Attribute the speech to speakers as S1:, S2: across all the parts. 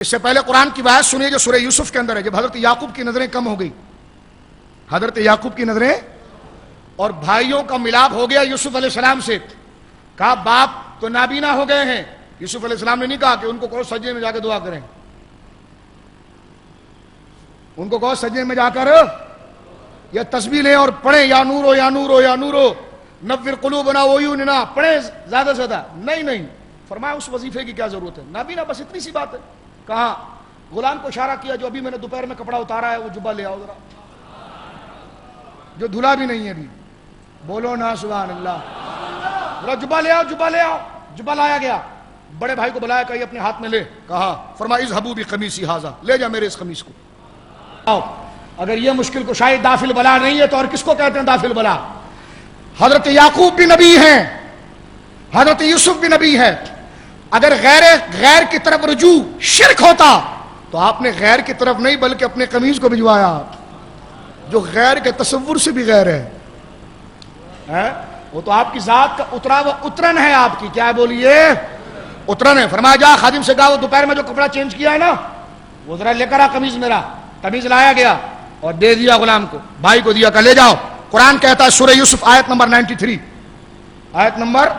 S1: اس سے پہلے قرآن کی بات سنیے جو سورہ یوسف کے اندر ہے، جب حضرت یعقوب کی نظریں کم ہو گئی، حضرت یعقوب کی نظریں اور بھائیوں کا ملاپ ہو گیا یوسف علیہ السلام سے، کہا باپ تو نابینا ہو گئے ہیں۔ یوسف علیہ السلام نے نہیں کہا کہ ان کو کہو سجدے میں جا کے دعا کریں، ان کو کہو سجدے میں جا کر یا تسبیح لیں اور پڑھیں یا نورو یا نورو یا نورو نور قلوبنا وعیوننا، پڑھیں زیادہ سے زیادہ۔ نہیں، فرمایا اس وظیفے کی کیا ضرورت ہے، نابینا بس اتنی سی بات ہے۔ کہا غلام کو اشارہ کیا جو ابھی میں نے دوپہر میں کپڑا اتارا ہے وہ جبہ لے آؤ ذرا، جو دھلا بھی نہیں ہے ابھی، بولو نا سبحان اللہ، ذرا جبہ لے آؤ، جبہ لے آؤ۔ جبہ لایا گیا، بڑے بھائی کو بلایا، کہا یہ اپنے ہاتھ میں لے، کہا فرمایا اذهبوا بقمیصی ھذا، لے جا میرے اس قمیص کو۔ آؤ، اگر یہ مشکل کشائی دافل بلا نہیں ہے تو اور کس کو کہتے ہیں دافل بلا؟ حضرت یعقوب بھی نبی ہیں، حضرت یوسف بھی نبی ہے۔ اگر غیر کی طرف رجوع شرک ہوتا تو آپ نے غیر کی طرف نہیں بلکہ اپنے قمیص کو بھجوایا، جو غیر کے تصور سے بھی غیر ہے، وہ تو آپ کی ذات کا اترن ہے، آپ کی کیا بولیے اترن ہے۔ فرمایا جا خادم سے کہا وہ دوپہر میں جو کپڑا چینج کیا ہے نا وہ ذرا لے کر آ قمیص میرا۔ قمیص لایا گیا اور دے دیا غلام کو، بھائی کو دیا، کہ لے جاؤ۔ قرآن کہتا ہے سورہ یوسف آیت نمبر 93، آیت نمبر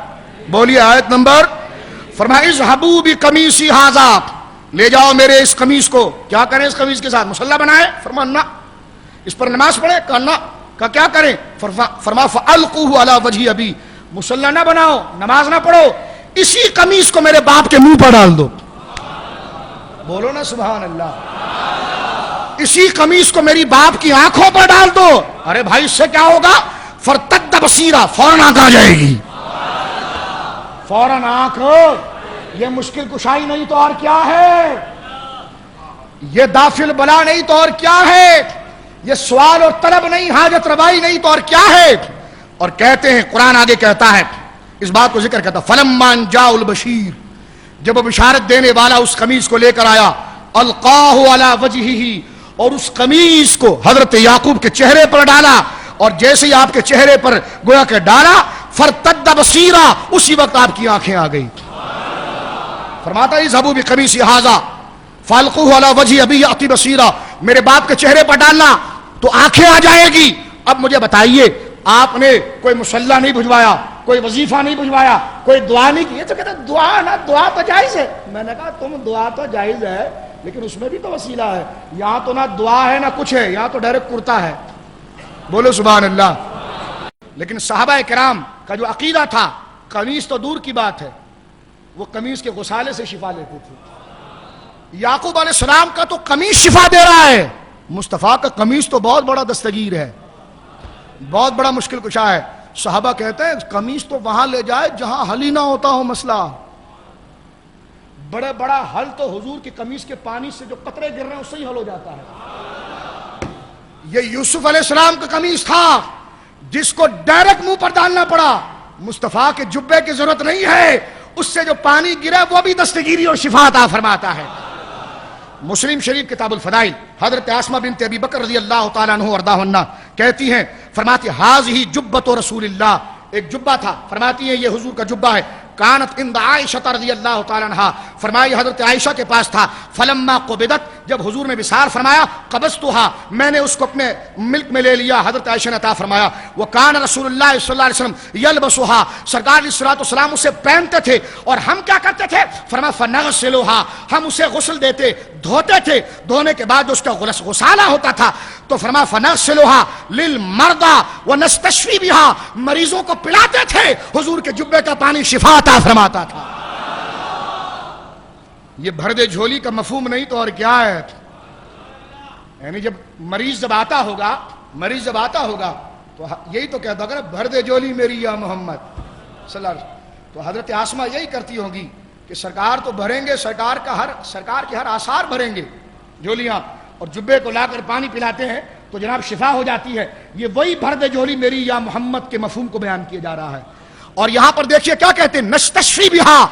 S1: بولیے، آیت نمبر، فرمایا اذهبوا بقمیصی ھذا، لے جاؤ میرے اس قمیص کو۔ کیا کریں اس قمیص کے ساتھ؟ مصلی بنائے؟ فرمایا نہ۔ اس پر نماز پڑھے؟ کہا نہ۔ کہا کیا کریں؟ فرمایا فالقوه علی وجہ ابی، مصلی نہ بناؤ، نماز نہ پڑھو، اسی قمیص کو میرے باپ کے منہ پر ڈال دو۔ بولو نا سبحان اللہ، اسی قمیص کو میری باپ کی آنکھوں پر ڈال دو۔ ارے بھائی اس سے کیا ہوگا؟ فرتد بصیرہ، فوراً آنکھ آ جائے گی، فوراً آنکھ۔ یہ مشکل کشائی نہیں تو اور کیا ہے، یہ دافل بلا نہیں تو اور کیا ہے، یہ سوال اور طلب نہیں، حاجت روائی نہیں تو اور کیا ہے۔ اور کہتے ہیں قرآن آگے کہتا ہے، اس بات کو ذکر کرتا، فلما جاء البشیر، جب وہ بشارت دینے والا اس قمیص کو لے کر آیا، القاہ علی وجہہ، اور اس قمیص کو حضرت یعقوب کے چہرے پر ڈالا، اور جیسے ہی آپ کے چہرے پر گویا کہ ڈالا، فرتد بصیرہ، اسی وقت آپ کی آنکھیں آ گئی۔ فرماتا ہے اذهبوا بقمیصی ھذا فالقوه علی وجہ ابی یأتی بصیرہ، میرے باپ کے چہرے پر ڈالنا تو آنکھیں آ جائے گی۔ اب مجھے بتائیے، آپ نے کوئی مصلی نہیں بھجوایا، کوئی وظیفہ نہیں بھجوایا، کوئی دعا نہیں کی، یہ تو کہتا دعا نا، دعا تو جائز ہے۔ میں نے کہا تم دعا تو جائز ہے لیکن اس میں بھی تو وسیلہ ہے، یہاں تو نہ دعا ہے نہ کچھ ہے، یہاں تو ڈائریکٹ کرتا ہے۔ بولو سبحان اللہ۔ لیکن صحابہ کرام کا جو عقیدہ تھا، قمیص تو دور کی بات ہے، وہ قمیص کے غسالے سے شفا لیتے تھے۔ یعقوب علیہ السلام کا تو قمیص شفا دے رہا ہے، مصطفیٰ کا قمیص تو بہت بڑا دستگیر ہے، بہت بڑا مشکل کشا ہے۔ صحابہ کہتے ہیں قمیص تو وہاں لے جائے جہاں حل ہی نہ ہوتا ہو مسئلہ، بڑے بڑا حل تو حضور کی قمیص کے پانی سے جو قطرے گر رہے ہیں اس سے ہی حل ہو جاتا ہے۔ یہ یوسف علیہ السلام کا قمیص تھا جس کو ڈائریکٹ منہ پر ڈالنا پڑا، مصطفیٰ کے جبے کی ضرورت نہیں ہے، اس سے جو پانی گرا وہ بھی دستگیری اور شفا عطا فرماتا ہے۔ مسلم شریف کتاب الفضائل، حضرت اسماء بنت ابی بکر رضی اللہ تعالیٰ عنہ وارضاہ عنہ کہتی ہیں، فرماتی ھذہ جبۃ رسول اللہ، ایک جبہ تھا، فرماتی ہیں یہ حضور کا جبہ ہے، کانت عند عائشہ رضی اللہ تعالیٰ عنہا، فرمائی حضرت عائشہ کے پاس تھا، فلما قبضت، جب حضور نے وصال فرمایا، قبضتها، میں نے اس کو اپنے ملک میں لے لیا، حضرت عائشہ نے عطا فرمایا، وکان رسول اللہ صلی اللہ علیہ وسلم یلبسها، سرکار علیہ الصلوۃ والسلام اسے پہنتے تھے، اور ہم کیا کرتے تھے؟ فرمایا فنغسلها، ہم اسے غسل دیتے، دھوتے تھے، دھونے کے بعد اس کا غسالہ ہوتا تھا، تو فرمایا فنغسلها للمرضى ونستشفي بها، مریضوں کو پلاتے تھے، حضور کے جبے کا پانی شفا عطا فرماتا تھا۔ یہ بھر دے جھولی کا مفہوم نہیں تو اور کیا ہے، یعنی جب مریض جب آتا ہوگا تو یہی تو کہتا ہوگا بھر دے جھولی میری یا محمد صلی اللہ علیہ وسلم۔ تو حضرت آسمہ یہی کرتی ہوگی کہ سرکار تو بھریں گے، سرکار کے ہر آثار بھریں گے جھولیاں، اور جبے کو لا کر پانی پلاتے ہیں تو جناب شفا ہو جاتی ہے۔ یہ وہی بھر دے جھولی میری یا محمد کے مفہوم کو بیان کیا جا رہا ہے۔ اور یہاں پر دیکھیے کیا کہتے ہیں، نستشفی بہا،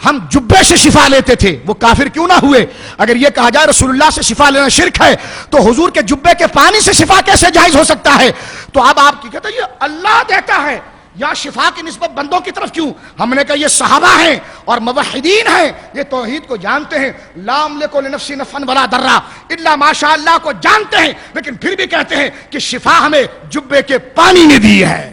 S1: ہم جبے سے شفا لیتے تھے، وہ کافر کیوں نہ ہوئے۔ اگر یہ کہا جائے رسول اللہ سے شفا لینا شرک ہے تو حضور کے جبے کے پانی سے شفا کیسے جائز ہو سکتا ہے؟ تو اب آپ کی کہتے ہیں یہ اللہ دیتا ہے، یا شفا کی نسبت بندوں کی طرف کیوں؟ ہم نے کہا یہ صحابہ ہیں اور موحدین ہیں، یہ توحید کو جانتے ہیں، لا املک لنفسی نفعا ولا ضرا الا ما شاء اللہ کو جانتے ہیں، لیکن پھر بھی کہتے ہیں کہ شفا ہمیں جبے کے پانی نے دی ہے۔